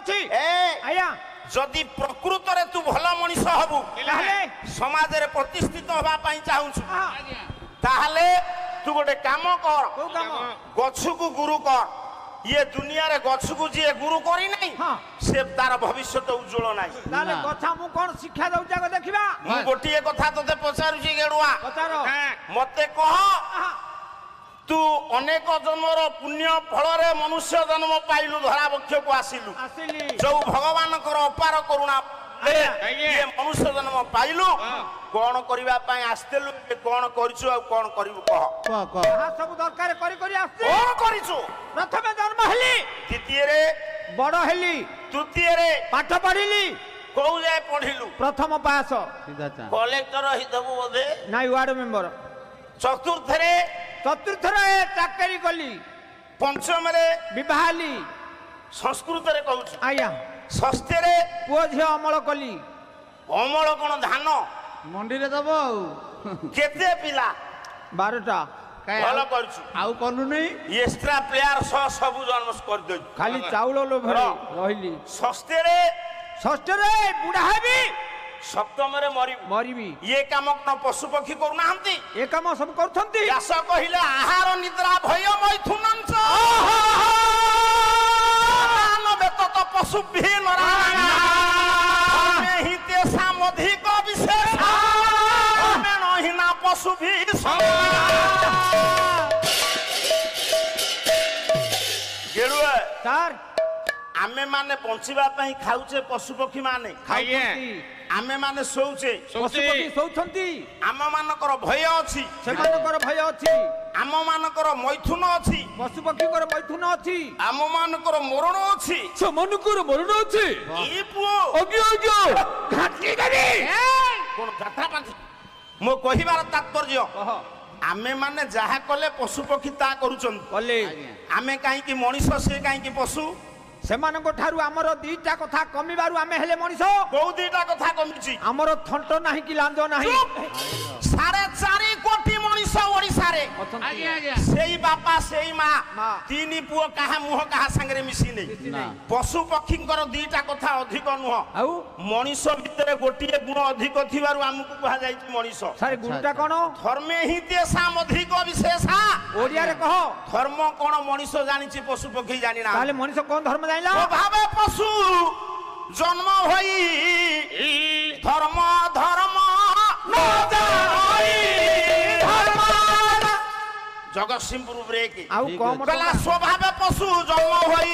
ଅଛି ଆଜ୍ଞା ଯଦି ପ୍ରକୃତରେ ତୁ ଭଲ ମଣିଷ ହବୁ ସମାଜରେ ପ୍ରତିଷ୍ଠିତ ହେବା ପାଇଁ ଚାହୁଁଛୁ ତାହେଲେ ତୁ ଗୋଟେ କାମ କର ଗଛକୁ ଗୁରୁ କର ये दुनिया रे गछकु जे गुरु करी नहीं से तार भविष्य तो उज्जवल नहीं ताले कथा मु कोन शिक्षा दउ जाको देखिबा मु गोटिए कथा तते पचारु छी गेडुआ पचारो मते कह तू अनेक जन्मर पुण्य फल रे मनुष्य जन्म पाइलु धरा वृक्ष को आसिलु जो भगवान कर अपार करुणा ये मनुष्य जन्म पाइलु कौन करबा पई आस्तेलु कौन करिछु आ कौन करिवु कह कहा सब दरकार करी आस्ते कौन करिछु प्रथम जन्म हेली द्वितीय रे बड़ हेली तृतीय रे पाठ पढिली कौ जाय पढिलु प्रथम पास कलेक्टर हि दबु बोधे नाइ वार्ड मेंबर चतुर्थ रे चाकरी कली पंचम रे विवाहली संस्कृत रे कहू आया षष्ठ रे पुओ झियो अमल कली अमल कोन धान मंडी रे दबो केते पिला 12टा भलो करछु आउ कनु नै एक्स्ट्रा प्लेयर सब जन्म कर दे खाली चाउल लोभरे रहिली षष्ठ रे बुढ़ा हेबी सप्तम रे मरिबी ये काम न पशु पक्षी करू नाहंती ए काम सब करथंती व्यास कहिले आहार निद्रा भय मैथुनंच तो पशु भी में ही तेसा अधिक विशेष में नहीं ना पशु भी गेरुआ सर आमे माने बंचिबा पई खाउचे पशु पक्षी माने आमे माने सोउचे पशु पक्षी सोउछंती आम मानकर भय अछि सेमानकर भय अछि आम मानकर मैथुन अछि पशु पक्षी कर मैथुन अछि आम मानकर मरण अछि सेमानकर मरण अछि ई पुओ अगियो अगियो घाटी करी कोन जात्रा पांच मो कहिबार तात्पर्य आमे माने जहा कले पशु पक्षी ता करूछन कले आमे काहे कि मनुष्य से काहे कि पशु सेमानक ठारू हमर दीटा कथा कमिबारु आमे हेले मनिष बहु दीटा कथा कमिछि हमर थंट नाही कि लांज नाही 4.5 कोटी मनिष ओडिसा रे सेई बापा सेई मां तीनी पुओ काहा मुह काहा संगरे मिसी नै पशु पक्षी कर दीटा कथा अधिक नुह आउ मनिष भितरे गोटिए गुण अधिक थिबारु हमकु कहा जाय छि मनिष सारे गुणटा कोन धर्मे ही तेसा अधिक विशेषा ओडिया रे कहो धर्म कोन मनिष जानि छि पशु पक्षी जानि ना ताले मनिष कोन धर्म जानिला भावे पशु जन्म होई धर्म धर्म न जाई धर्म जगतसिंहपुर ब्रेक आउ कम कला स्वभाव पशु जन्म होई